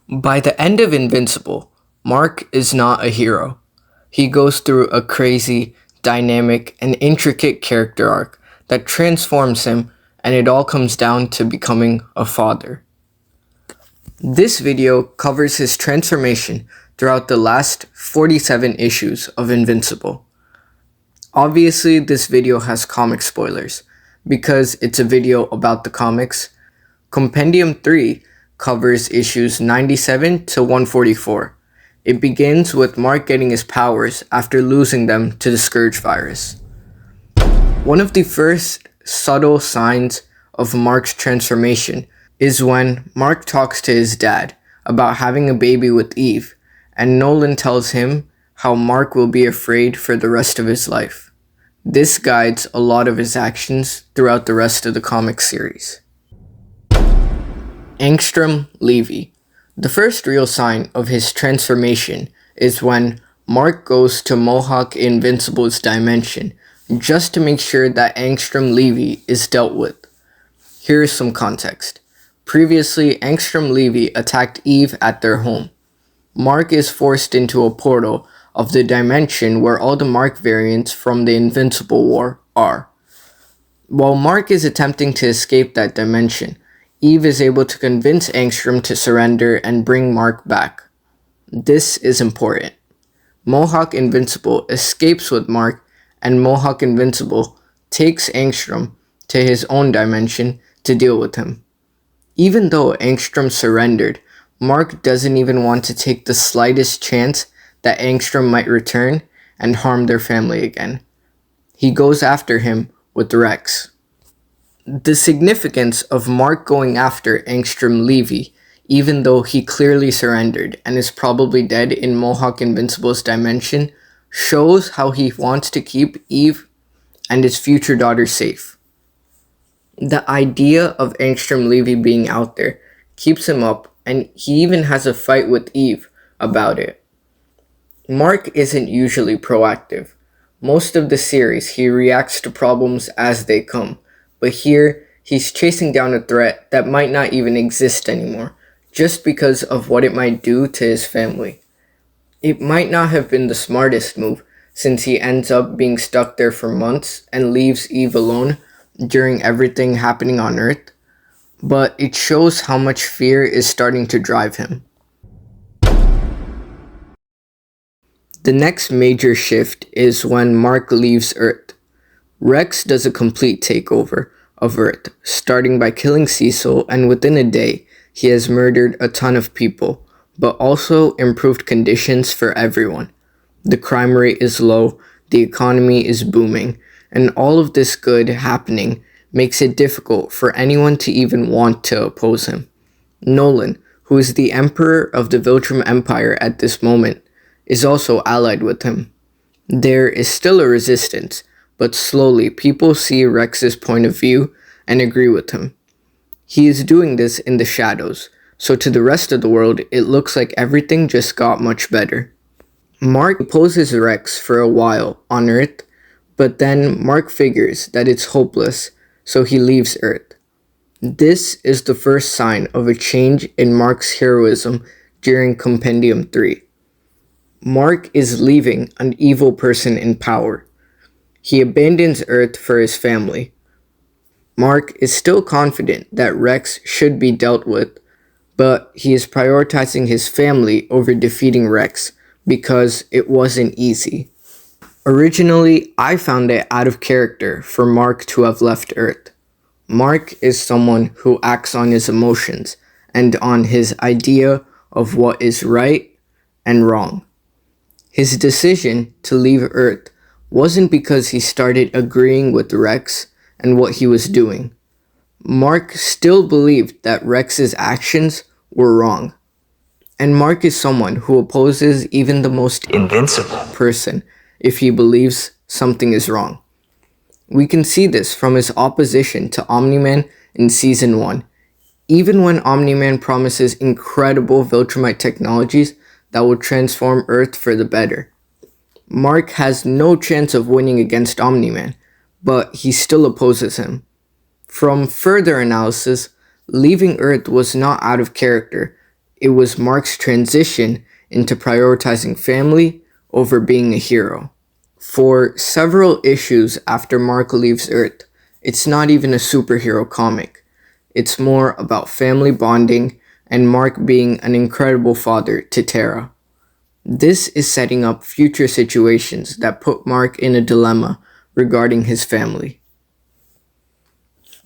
By the end of Invincible, Mark is not a hero. He goes through a crazy, dynamic, and intricate character arc that transforms him, and it all comes down to becoming a father. This video covers his transformation throughout the last 47 issues of Invincible. Obviously, this video has comic spoilers, because it's a video about the comics. Compendium 3 covers issues 97 to 144. It begins with Mark getting his powers after losing them to the Scourge virus. One of the first subtle signs of Mark's transformation is when Mark talks to his dad about having a baby with Eve, and Nolan tells him how Mark will be afraid for the rest of his life. This guides a lot of his actions throughout the rest of the comic series. Angstrom Levy. The first real sign of his transformation is when Mark goes to Mohawk Invincible's dimension just to make sure that Angstrom Levy is dealt with. Here is some context. Previously, Angstrom Levy attacked Eve at their home. Mark is forced into a portal of the dimension where all the Mark variants from the Invincible War are. While Mark is attempting to escape that dimension, Eve is able to convince Angstrom to surrender and bring Mark back. This is important. Mohawk Invincible escapes with Mark, and Mohawk Invincible takes Angstrom to his own dimension to deal with him. Even though Angstrom surrendered, Mark doesn't even want to take the slightest chance that Angstrom might return and harm their family again. He goes after him with Rex. The significance of Mark going after Angstrom Levy, even though he clearly surrendered and is probably dead in Mohawk Invincible's dimension, shows how he wants to keep Eve and his future daughter safe. The idea of Angstrom Levy being out there keeps him up, and he even has a fight with Eve about it. Mark isn't usually proactive. Most of the series, he reacts to problems as they come, but here, he's chasing down a threat that might not even exist anymore, just because of what it might do to his family. It might not have been the smartest move, since he ends up being stuck there for months and leaves Eve alone during everything happening on Earth, but it shows how much fear is starting to drive him. The next major shift is when Mark leaves Earth. Rex does a complete takeover of Earth, starting by killing Cecil, and within a day, he has murdered a ton of people, but also improved conditions for everyone. The crime rate is low, the economy is booming, and all of this good happening makes it difficult for anyone to even want to oppose him. Nolan, who is the Emperor of the Viltrum Empire at this moment, is also allied with him. There is still a resistance, but slowly people see Rex's point of view and agree with him. He is doing this in the shadows, so to the rest of the world it looks like everything just got much better. Mark opposes Rex for a while on Earth, but then Mark figures that it's hopeless, so he leaves Earth. This is the first sign of a change in Mark's heroism during Compendium 3. Mark is leaving an evil person in power. He abandons Earth for his family. Mark is still confident that Rex should be dealt with, but he is prioritizing his family over defeating Rex because it wasn't easy. Originally, I found it out of character for Mark to have left Earth. Mark is someone who acts on his emotions and on his idea of what is right and wrong. His decision to leave Earth wasn't because he started agreeing with Rex and what he was doing. Mark still believed that Rex's actions were wrong. And Mark is someone who opposes even the most invincible person if he believes something is wrong. We can see this from his opposition to Omni-Man in Season 1. Even when Omni-Man promises incredible Viltrumite technologies that will transform Earth for the better. Mark has no chance of winning against Omni-Man, but he still opposes him. From further analysis, leaving Earth was not out of character. It was Mark's transition into prioritizing family over being a hero. For several issues after Mark leaves Earth, it's not even a superhero comic. It's more about family bonding and Mark being an incredible father to Tara. This is setting up future situations that put Mark in a dilemma regarding his family.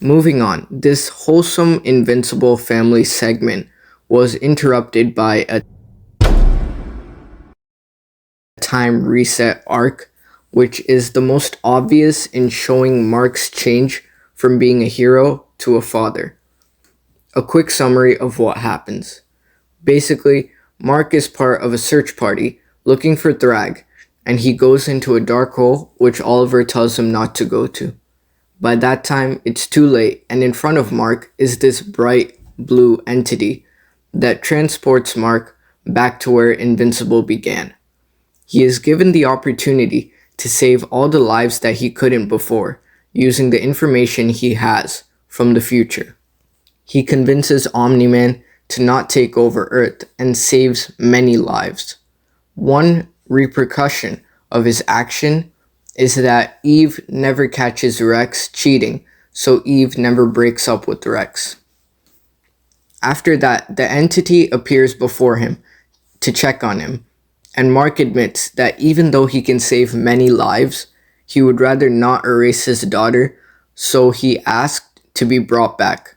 Moving on, this wholesome Invincible family segment was interrupted by a time reset arc, which is the most obvious in showing Mark's change from being a hero to a father. A quick summary of what happens. Basically, Mark is part of a search party looking for Thragg, and he goes into a dark hole which Oliver tells him not to go to. By that time, it's too late, and in front of Mark is this bright blue entity that transports Mark back to where Invincible began. He is given the opportunity to save all the lives that he couldn't before, using the information he has from the future. He convinces Omni-Man to not take over Earth and saves many lives. One repercussion of his action is that Eve never catches Rex cheating, so Eve never breaks up with Rex. After that, the entity appears before him to check on him, and Mark admits that even though he can save many lives, he would rather not erase his daughter, so he asked to be brought back.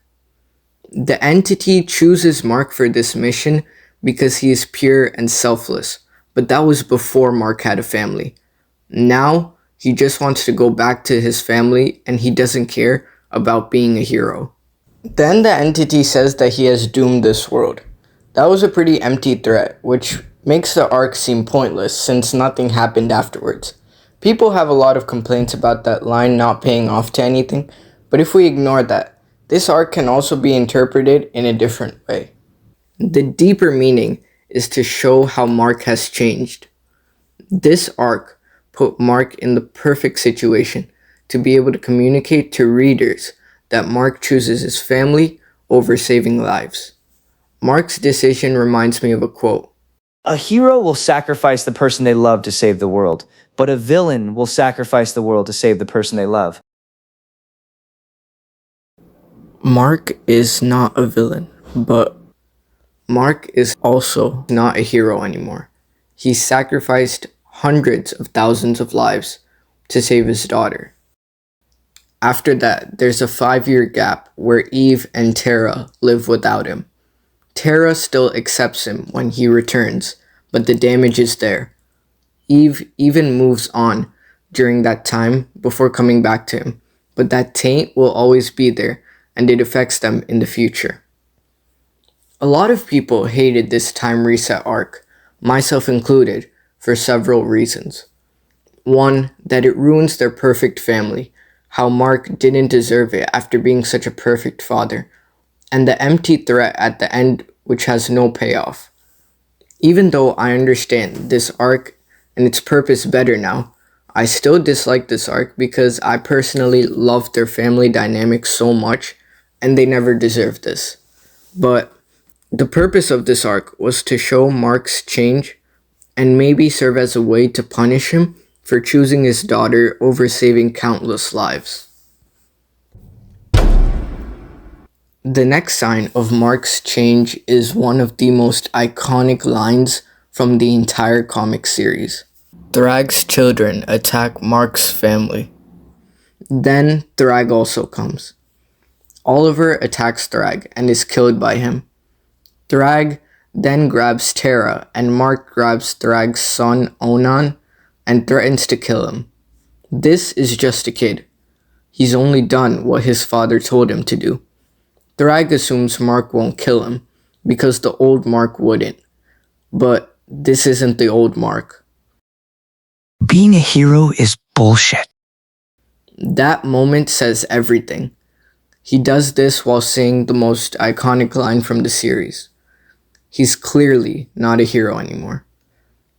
The entity chooses Mark for this mission because he is pure and selfless, but that was before Mark had a family. Now, he just wants to go back to his family and he doesn't care about being a hero. Then the entity says that he has doomed this world. That was a pretty empty threat, which makes the arc seem pointless since nothing happened afterwards. People have a lot of complaints about that line not paying off to anything, but if we ignore that, this arc can also be interpreted in a different way. The deeper meaning is to show how Mark has changed. This arc put Mark in the perfect situation to be able to communicate to readers that Mark chooses his family over saving lives. Mark's decision reminds me of a quote. A hero will sacrifice the person they love to save the world, but a villain will sacrifice the world to save the person they love. Mark is not a villain, but Mark is also not a hero anymore. He sacrificed hundreds of thousands of lives to save his daughter. After that, there's a 5-year gap where Eve and Tara live without him. Tara still accepts him when he returns, but the damage is there. Eve even moves on during that time before coming back to him, but that taint will always be there, and it affects them in the future. A lot of people hated this time reset arc, myself included, for several reasons. One, that it ruins their perfect family, how Mark didn't deserve it after being such a perfect father, and the empty threat at the end which has no payoff. Even though I understand this arc and its purpose better now, I still dislike this arc because I personally love their family dynamic so much and they never deserved this. But the purpose of this arc was to show Mark's change and maybe serve as a way to punish him for choosing his daughter over saving countless lives. The next sign of Mark's change is one of the most iconic lines from the entire comic series. Thragg's children attack Mark's family. Then Thragg also comes. Oliver attacks Thragg and is killed by him. Thragg then grabs Tara and Mark grabs Thragg's son Onan and threatens to kill him. This is just a kid. He's only done what his father told him to do. Thragg assumes Mark won't kill him because the old Mark wouldn't. But this isn't the old Mark. Being a hero is bullshit. That moment says everything. He does this while saying the most iconic line from the series. He's clearly not a hero anymore.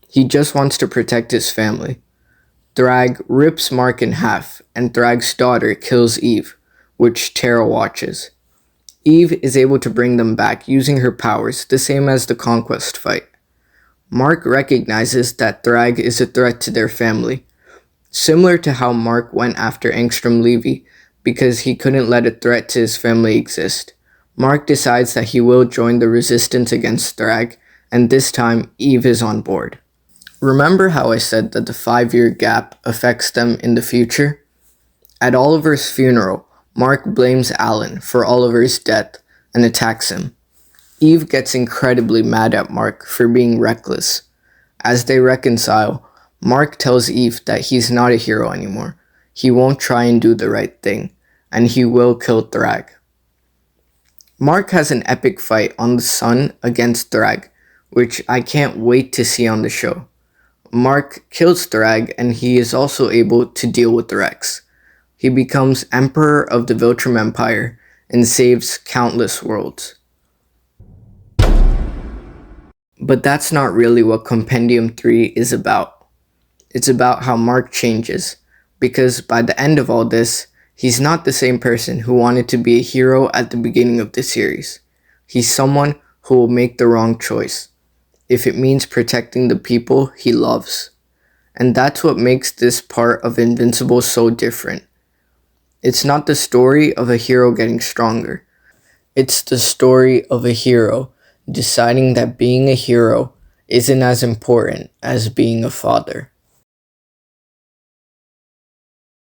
He just wants to protect his family. Thragg rips Mark in half, and Thragg's daughter kills Eve, which Tara watches. Eve is able to bring them back using her powers, the same as the Conquest fight. Mark recognizes that Thragg is a threat to their family, similar to how Mark went after Angstrom Levy because he couldn't let a threat to his family exist. Mark decides that he will join the resistance against Thragg, and this time Eve is on board. Remember how I said that the 5-year gap affects them in the future? At Oliver's funeral, Mark blames Alan for Oliver's death and attacks him. Eve gets incredibly mad at Mark for being reckless. As they reconcile, Mark tells Eve that he's not a hero anymore. He won't try and do the right thing, and he will kill Thragg. Mark has an epic fight on the sun against Thragg, which I can't wait to see on the show. Mark kills Thragg, and he is also able to deal with Rex. He becomes Emperor of the Viltrum Empire and saves countless worlds. But that's not really what Compendium 3 is about. It's about how Mark changes, because by the end of all this, he's not the same person who wanted to be a hero at the beginning of the series. He's someone who will make the wrong choice, if it means protecting the people he loves. And that's what makes this part of Invincible so different. It's not the story of a hero getting stronger. It's the story of a hero deciding that being a hero isn't as important as being a father.